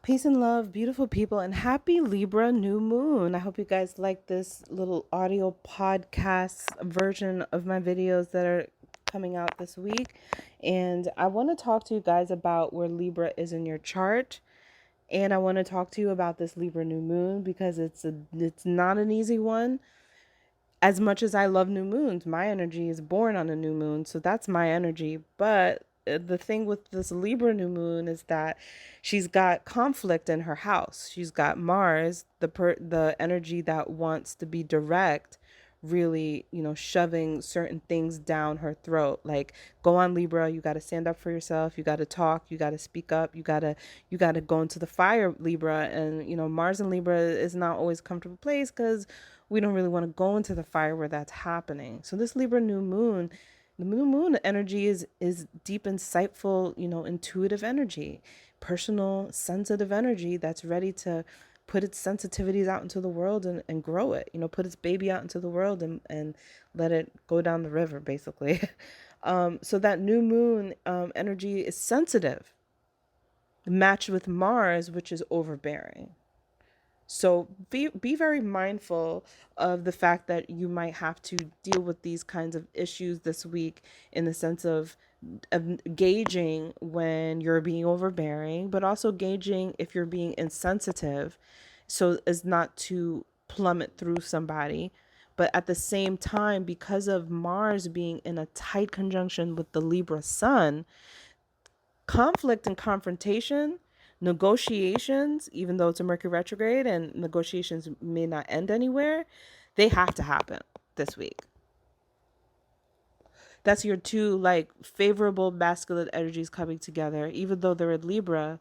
Peace and love, beautiful people, and happy Libra new moon. I hope you guys like this little audio podcast version of my videos that are coming out this week. And I want to talk to you guys about where Libra is in your chart. And I want to talk to you about this Libra new moon because it's not an easy one. As much as I love new moons, my energy is born on a new moon, so that's my energy. But the thing with this Libra new moon is that she's got conflict in her house. She's got Mars, the energy that wants to be direct, really, shoving certain things down her throat. Like, go on Libra, you got to stand up for yourself, you got to talk, you got to speak up, you got to go into the fire, Libra. And Mars and Libra is not always a comfortable place because we don't really want to go into the fire where that's happening. So this Libra new moon, the new moon energy is deep, insightful, intuitive energy, personal, sensitive energy that's ready to put its sensitivities out into the world and grow it, put its baby out into the world and let it go down the river, basically. So that new moon energy is sensitive, matched with Mars, which is overbearing. So be very mindful of the fact that you might have to deal with these kinds of issues this week, in the sense of gauging when you're being overbearing, but also gauging if you're being insensitive, so as not to plummet through somebody. But at the same time, because of Mars being in a tight conjunction with the Libra sun, conflict and confrontation, negotiations, even though it's a Mercury retrograde and negotiations may not end anywhere, they have to happen this week. That's your two favorable masculine energies coming together. Even though they're in Libra,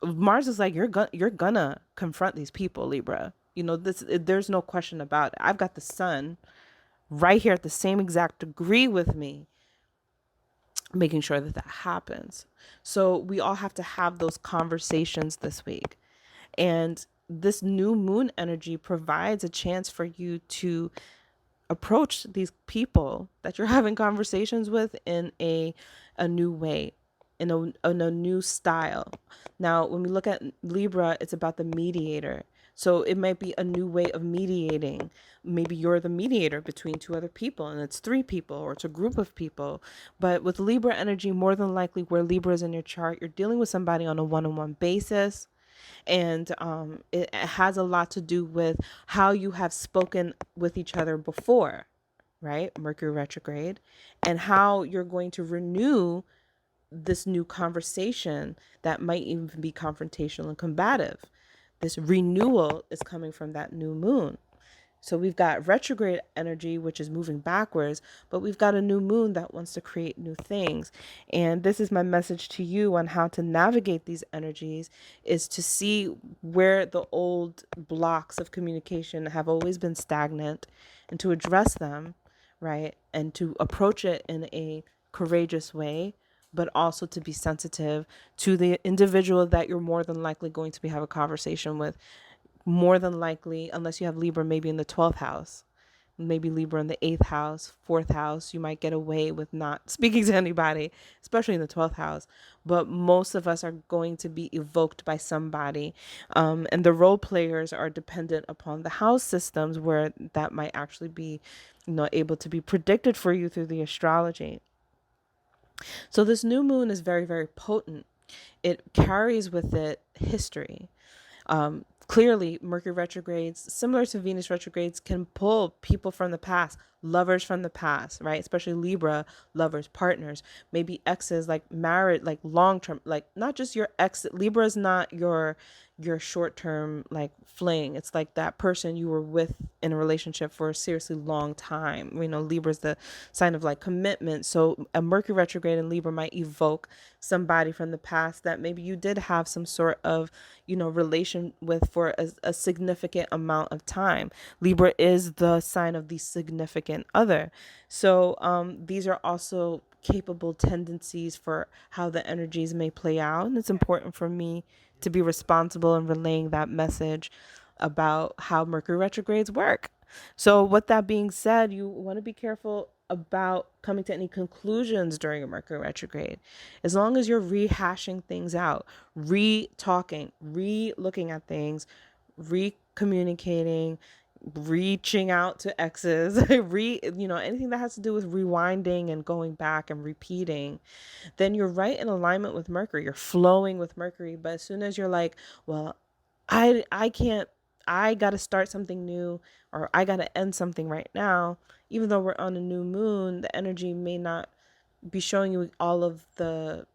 Mars is like, you're gonna confront these people, Libra. There's no question about it. I've got the sun right here at the same exact degree with me, making sure that happens. So we all have to have those conversations this week. And this new moon energy provides a chance for you to approach these people that you're having conversations with in a new way, in a new style. Now, when we look at Libra, it's about the mediator. So it might be a new way of mediating. Maybe you're the mediator between two other people and it's three people, or it's a group of people. But with Libra energy, more than likely where Libra is in your chart, you're dealing with somebody on a one-on-one basis. And it has a lot to do with how you have spoken with each other before, right? Mercury retrograde, and how you're going to renew this new conversation that might even be confrontational and combative. This renewal is coming from that new moon. So we've got retrograde energy, which is moving backwards, but we've got a new moon that wants to create new things. And this is my message to you on how to navigate these energies, is to see where the old blocks of communication have always been stagnant and to address them, right? And to approach it in a courageous way, but also to be sensitive to the individual that you're more than likely going to be having a conversation with. More than likely, unless you have Libra maybe in the 12th house, maybe Libra in the 8th house, 4th house, you might get away with not speaking to anybody, especially in the 12th house. But most of us are going to be evoked by somebody. And the role players are dependent upon the house systems, where that might actually be, able to be predicted for you through the astrology. So this new moon is very, very potent. It carries with it history. Clearly, Mercury retrogrades, similar to Venus retrogrades, can pull people from the past, lovers from the past, right? Especially Libra, lovers, partners, maybe exes, like married, like long-term, like not just your ex. Libra is not your short-term like fling. It's like that person you were with in a relationship for a seriously long time. Libra is the sign of like commitment. So a Mercury retrograde in Libra might evoke somebody from the past that maybe you did have some sort of, relation with for a significant amount of time. Libra is the sign of the significant other. So these are also capable tendencies for how the energies may play out. And it's important for me to be responsible in relaying that message about how Mercury retrogrades work. So with that being said, you want to be careful about coming to any conclusions during a Mercury retrograde. As long as you're rehashing things out, re-talking, re-looking at things, re-communicating, reaching out to exes, anything that has to do with rewinding and going back and repeating, then you're right in alignment with Mercury. You're flowing with Mercury. But as soon as you're like, well, I can't, I got to start something new, or I got to end something right now, even though we're on a new moon, the energy may not be showing you all of the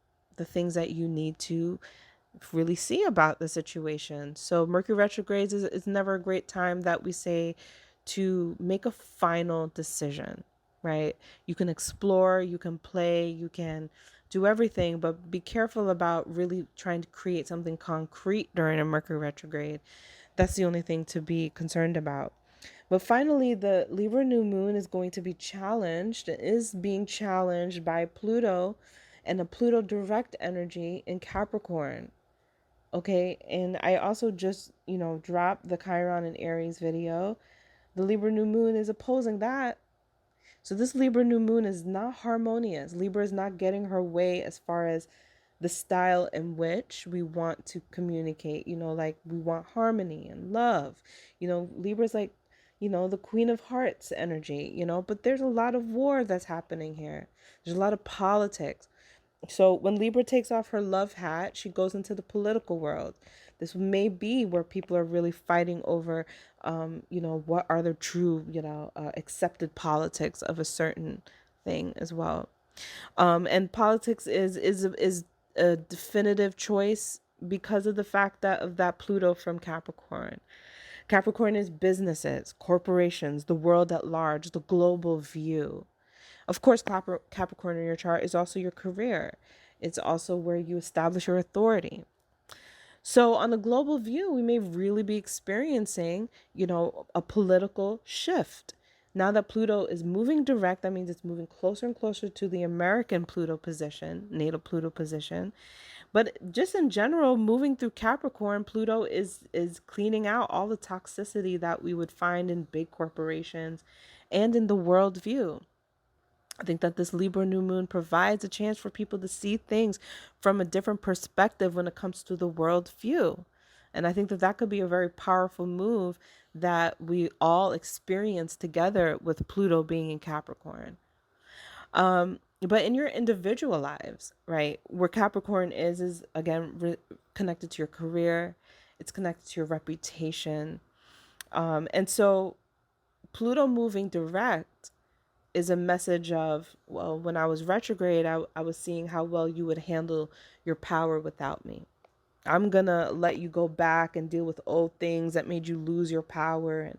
things that you need to really see about the situation. So Mercury retrogrades is never a great time that we say to make a final decision, right? You can explore, you can play, you can do everything, but be careful about really trying to create something concrete during a Mercury retrograde. That's the only thing to be concerned about. But finally, the Libra new moon is going to be challenged, is being challenged by Pluto and a Pluto direct energy in Capricorn. Okay, and I also just, dropped the Chiron and Aries video. The Libra new moon is opposing that. So this Libra new moon is not harmonious. Libra is not getting her way as far as the style in which we want to communicate. Like we want harmony and love. Libra's like, the Queen of Hearts energy, but there's a lot of war that's happening here. There's a lot of politics. So when Libra takes off her love hat, she goes into the political world. This may be where people are really fighting over, what are the true, accepted politics of a certain thing as well. And politics is a definitive choice because of the fact that of that Pluto from Capricorn. Capricorn is businesses, corporations, the world at large, the global view. Of course, Capricorn in your chart is also your career. It's also where you establish your authority. So on a global view, we may really be experiencing, a political shift. Now that Pluto is moving direct, that means it's moving closer and closer to the American Pluto position, natal Pluto position. But just in general, moving through Capricorn, Pluto is cleaning out all the toxicity that we would find in big corporations and in the world view. I think that this Libra new moon provides a chance for people to see things from a different perspective when it comes to the world view. And I think that that could be a very powerful move that we all experience together with Pluto being in Capricorn. But in your individual lives, right, where Capricorn is again connected to your career, it's connected to your reputation. And so Pluto moving direct is a message of, well, when I was retrograde, I was seeing how well you would handle your power without me. I'm going to let you go back and deal with old things that made you lose your power and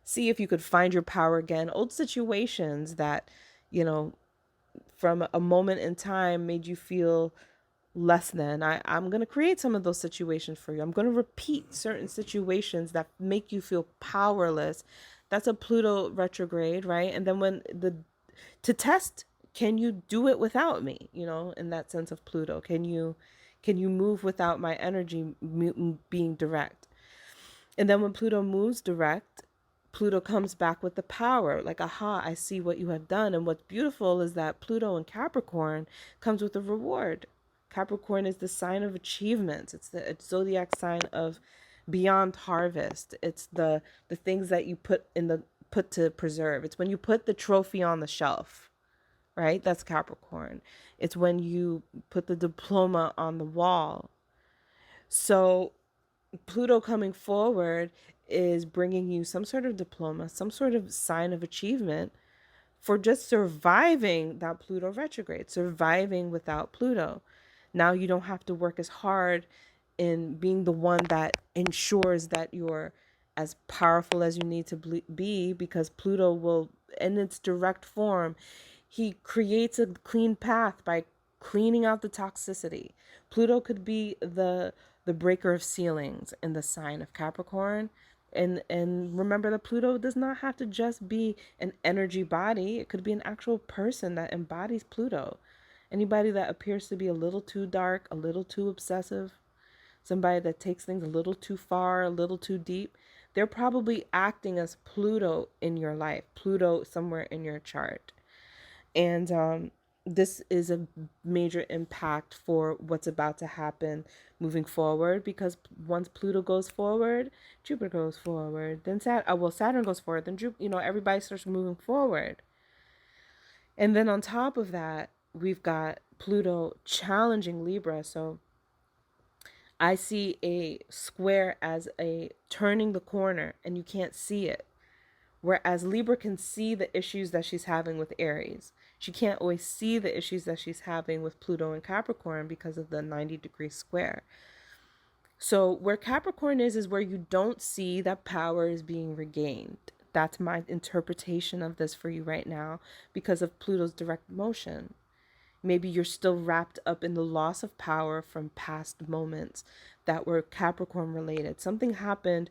see if you could find your power again. Old situations that, from a moment in time made you feel less than. I'm going to create some of those situations for you. I'm going to repeat certain situations that make you feel powerless. That's a Pluto retrograde, right? And then to test, can you do it without me? In that sense of Pluto, can you move without my energy being direct? And then when Pluto moves direct, Pluto comes back with the power, like, aha, I see what you have done. And what's beautiful is that Pluto in Capricorn comes with a reward. Capricorn is the sign of achievements. It's the zodiac sign of beyond harvest. It's the things that you put to preserve. It's when you put the trophy on the shelf, right? That's Capricorn. It's when you put the diploma on the wall. So Pluto coming forward is bringing you some sort of diploma, some sort of sign of achievement for just surviving that Pluto retrograde, surviving without Pluto. Now you don't have to work as hard in being the one that ensures that you're as powerful as you need to be, because Pluto will, in its direct form, he creates a clean path by cleaning out the toxicity. Pluto could be the breaker of ceilings in the sign of Capricorn. And remember that Pluto does not have to just be an energy body. It could be an actual person that embodies Pluto. Anybody that appears to be a little too dark, a little too obsessive, somebody that takes things a little too far, a little too deep, they're probably acting as Pluto in your life, Pluto somewhere in your chart. And this is a major impact for what's about to happen moving forward, because once Pluto goes forward, Jupiter goes forward, then Saturn goes forward, then everybody starts moving forward. And then on top of that, we've got Pluto challenging Libra. So I see a square as a turning the corner and you can't see it. Whereas Libra can see the issues that she's having with Aries. She can't always see the issues that she's having with Pluto and Capricorn because of the 90-degree square. So where Capricorn is where you don't see that power is being regained. That's my interpretation of this for you right now because of Pluto's direct motion. Maybe you're still wrapped up in the loss of power from past moments that were Capricorn related. Something happened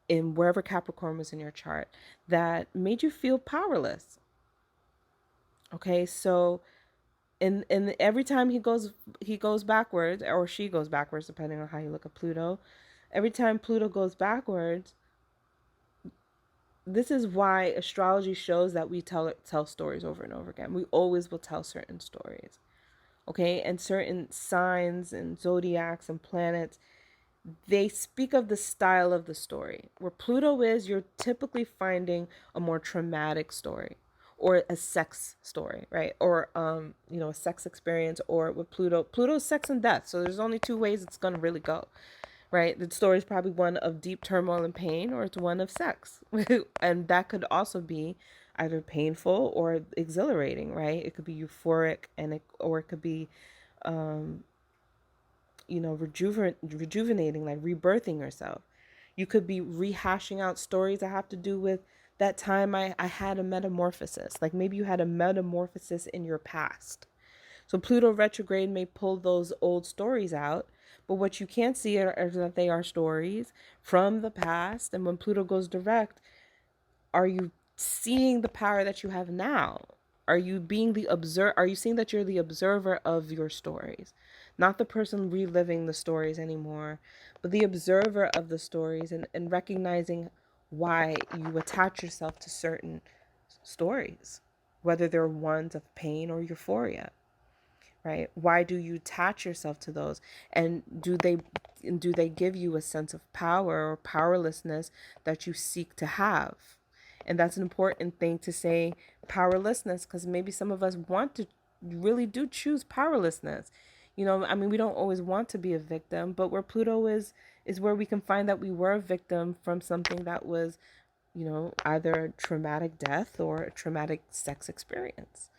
in wherever Capricorn was in your chart that made you feel powerless. Okay, so and every time he goes backwards, or she goes backwards, depending on how you look at Pluto. Every time Pluto goes backwards, this is why astrology shows that we tell stories over and over again. We always will tell certain stories. Okay, and certain signs and zodiacs and planets, they speak of the style of the story. Where Pluto is, you're typically finding a more traumatic story or a sex story, right? Or a sex experience. Or with Pluto's sex and death. So there's only two ways it's going to really go, right? The story is probably one of deep turmoil and pain, or it's one of sex. And that could also be either painful or exhilarating, right? It could be euphoric, or it could be rejuvenating, like rebirthing yourself. You could be rehashing out stories that have to do with that time I had a metamorphosis. Like maybe you had a metamorphosis in your past. So Pluto retrograde may pull those old stories out, but what you can't see are that they are stories from the past. And when Pluto goes direct, are you seeing the power that you have now? Are you being the observer? Are you seeing that you're the observer of your stories? Not the person reliving the stories anymore, but the observer of the stories, and recognizing why you attach yourself to certain stories, whether they're ones of pain or euphoria, right? Why do you attach yourself to those? And do they give you a sense of power or powerlessness that you seek to have? And that's an important thing to say, powerlessness, because maybe some of us want to really do choose powerlessness. I mean, we don't always want to be a victim, but where Pluto is where we can find that we were a victim from something that was, either a traumatic death or a traumatic sex experience.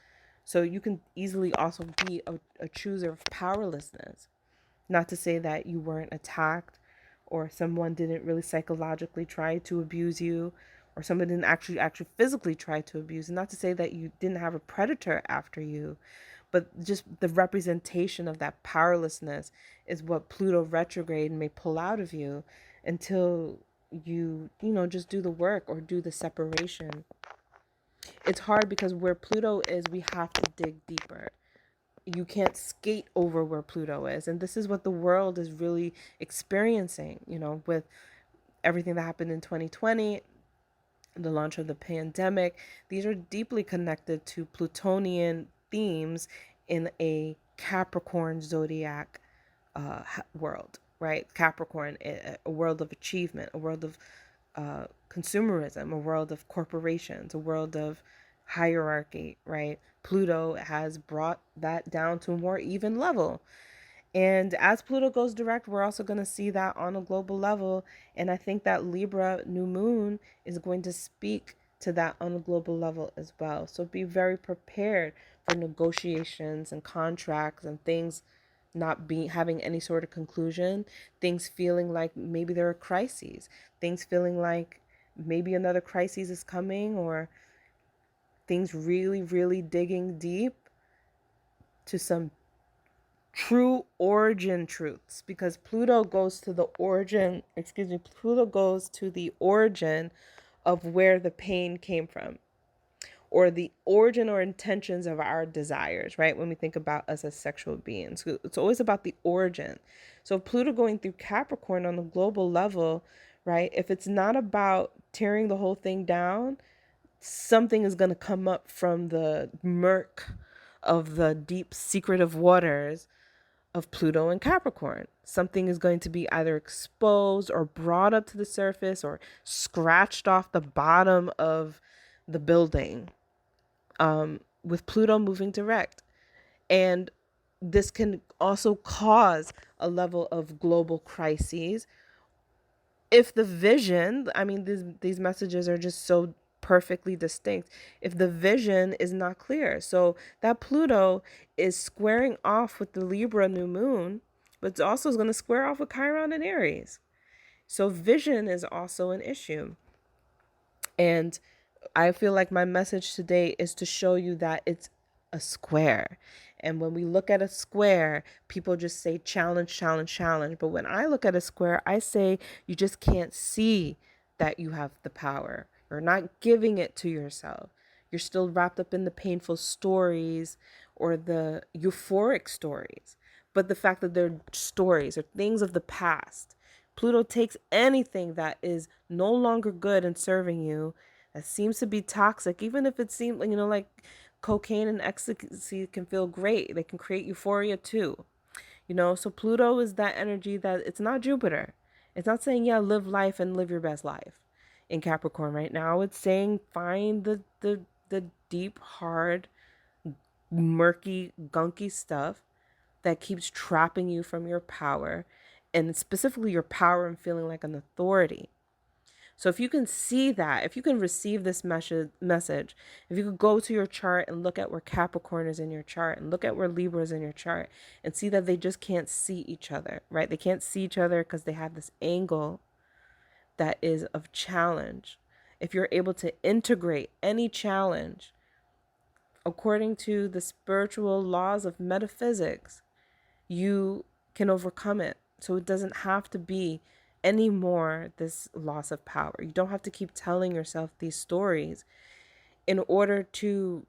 So you can easily also be a chooser of powerlessness. Not to say that you weren't attacked, or someone didn't really psychologically try to abuse you, or someone didn't actually physically try to abuse. And not to say that you didn't have a predator after you, but just the representation of that powerlessness is what Pluto retrograde may pull out of you until you just do the work or do the separation. It's hard because where Pluto is, we have to dig deeper. You can't skate over where Pluto is. And this is what the world is really experiencing, with everything that happened in 2020, the launch of the pandemic. These are deeply connected to Plutonian themes in a Capricorn zodiac world, right? Capricorn, a world of achievement, a world of consumerism, a world of corporations, a world of hierarchy, right? Pluto has brought that down to a more even level. And as Pluto goes direct, we're also going to see that on a global level. And I think that Libra new moon is going to speak to that on a global level as well. So be very prepared for negotiations and contracts and things not being having any sort of conclusion, things feeling like maybe there are crises, things feeling like maybe another crisis is coming, or things really, really digging deep to some true origin truths, because Pluto goes to the origin of where the pain came from, or the origin or intentions of our desires, right? When we think about us as sexual beings, it's always about the origin. So Pluto going through Capricorn on the global level, right? If it's not about tearing the whole thing down, something is going to come up from the murk of the deep secretive waters of Pluto and Capricorn. Something is going to be either exposed or brought up to the surface or scratched off the bottom of the building, with Pluto moving direct. And this can also cause a level of global crises if the vision, I mean, these messages are just so perfectly distinct. If the vision is not clear, so that Pluto is squaring off with the Libra new moon, but it's also going to square off with Chiron and Aries. So vision is also an issue. And I feel like my message today is to show you that it's a square. And when we look at a square, people just say challenge, challenge, challenge. But when I look at a square, I say you just can't see that you have the power. You're not giving it to yourself. You're still wrapped up in the painful stories or the euphoric stories. But the fact that they're stories or things of the past. Pluto takes anything that is no longer good and serving you, that seems to be toxic, even if it seems, like cocaine and ecstasy can feel great. They can create euphoria too. So Pluto is that energy that it's not Jupiter. It's not saying, yeah, live life and live your best life in Capricorn right now. It's saying find the deep, hard, murky, gunky stuff that keeps trapping you from your power, and specifically your power and feeling like an authority. So if you can see that, if you can receive this message, if you could go to your chart and look at where Capricorn is in your chart and look at where Libra is in your chart and see that they just can't see each other, right? They can't see each other because they have this angle that is of challenge. If you're able to integrate any challenge according to the spiritual laws of metaphysics, you can overcome it. So it doesn't have to be anymore this loss of power. You don't have to keep telling yourself these stories in order to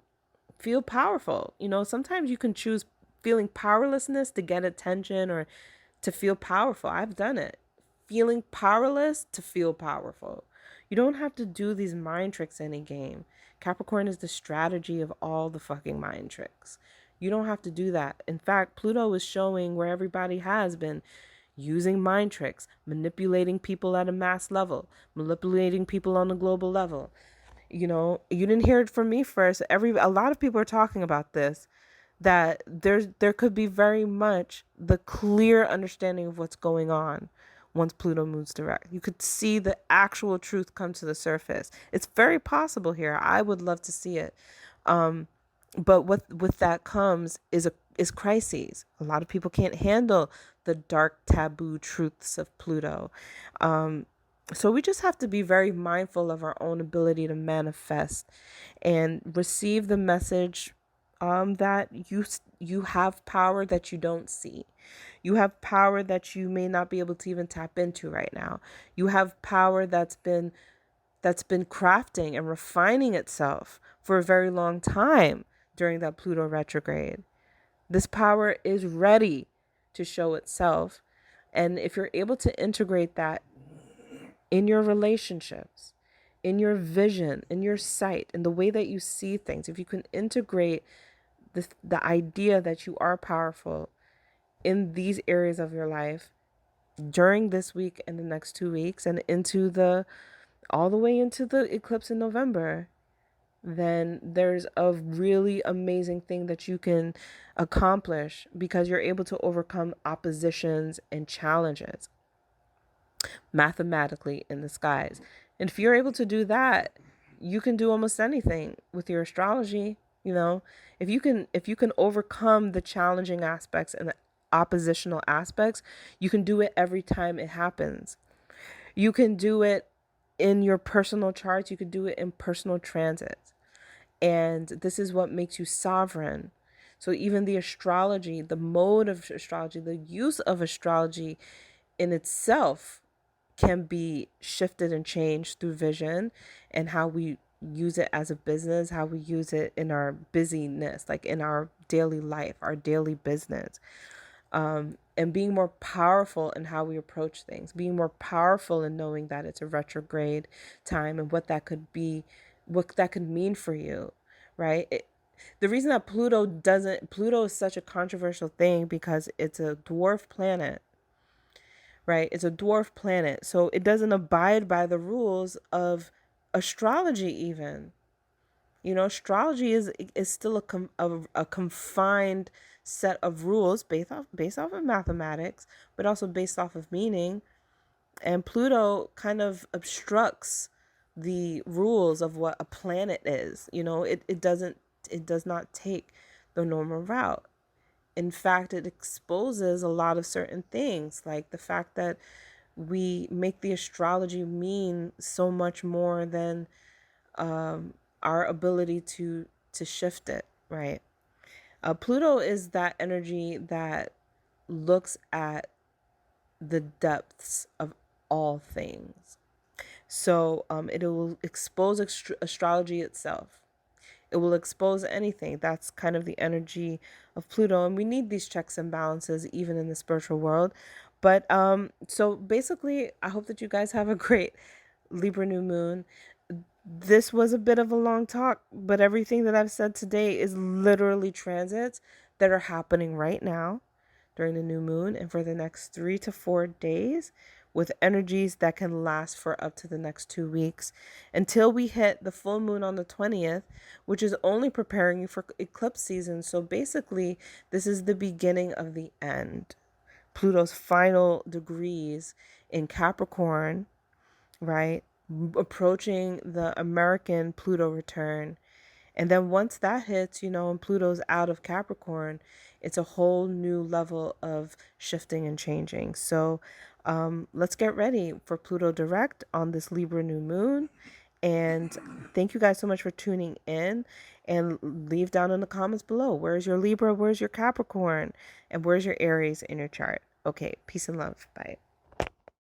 feel powerful. Sometimes you can choose feeling powerlessness to get attention or to feel powerful. I've done it. Feeling powerless to feel powerful. You don't have to do these mind tricks in a game. Capricorn is the strategy of all the fucking mind tricks. You don't have to do that. In fact, Pluto is showing where everybody has been using mind tricks, manipulating people at a mass level, manipulating people on a global level. You didn't hear it from me first. A lot of people are talking about this, that there could be very much the clear understanding of what's going on once Pluto moves direct. You could see the actual truth come to the surface. It's very possible here. I would love to see it. But with that comes is crises. A lot of people can't handle the dark taboo truths of Pluto. So we just have to be very mindful of our own ability to manifest and receive the message, that you have power that you don't see. You have power that you may not be able to even tap into right now. You have power that's been crafting and refining itself for a very long time during that Pluto retrograde. This power is ready to show itself. And if you're able to integrate that in your relationships, in your vision, in your sight, in the way that you see things, if you can integrate the idea that you are powerful in these areas of your life during this week and the next 2 weeks and all the way into the eclipse in November, then there's a really amazing thing that you can accomplish because you're able to overcome oppositions and challenges mathematically in the skies. And if you're able to do that, you can do almost anything with your astrology. If you can overcome the challenging aspects and the oppositional aspects, you can do it every time it happens. You can do it in your personal charts. You could do it in personal transits. And this is what makes you sovereign. So even the astrology, the mode of astrology, the use of astrology in itself can be shifted and changed through vision and how we use it as a business, how we use it in our busyness, like in our daily life, our daily business. And being more powerful in how we approach things, being more powerful in knowing that it's a retrograde time and what that could be what that could mean for you, right? The reason that Pluto is such a controversial thing because it's a dwarf planet, right? It's a dwarf planet. So it doesn't abide by the rules of astrology even. Astrology is still a confined set of rules based off of mathematics, but also based off of meaning. And Pluto kind of obstructs the rules of what a planet is. It does not take the normal route. In fact, it exposes a lot of certain things, like the fact that we make the astrology mean so much more than our ability to shift it, right? Pluto is that energy that looks at the depths of all things. So it will expose astrology itself. It will expose anything. That's kind of the energy of Pluto. And we need these checks and balances even in the spiritual world. But so basically, I hope that you guys have a great Libra new moon. This was a bit of a long talk, but everything that I've said today is literally transits that are happening right now during the new moon and for the next 3 to 4 days, with energies that can last for up to the next 2 weeks until we hit the full moon on the 20th, which is only preparing you for eclipse season. So basically, this is the beginning of the end. Pluto's final degrees in Capricorn, right? Approaching the American Pluto return. And then once that hits, and Pluto's out of Capricorn, it's a whole new level of shifting and changing. So let's get ready for Pluto direct on this Libra new moon. And thank you guys so much for tuning in, and leave down in the comments below. Where's your Libra? Where's your Capricorn? And where's your Aries in your chart? Okay, peace and love. Bye.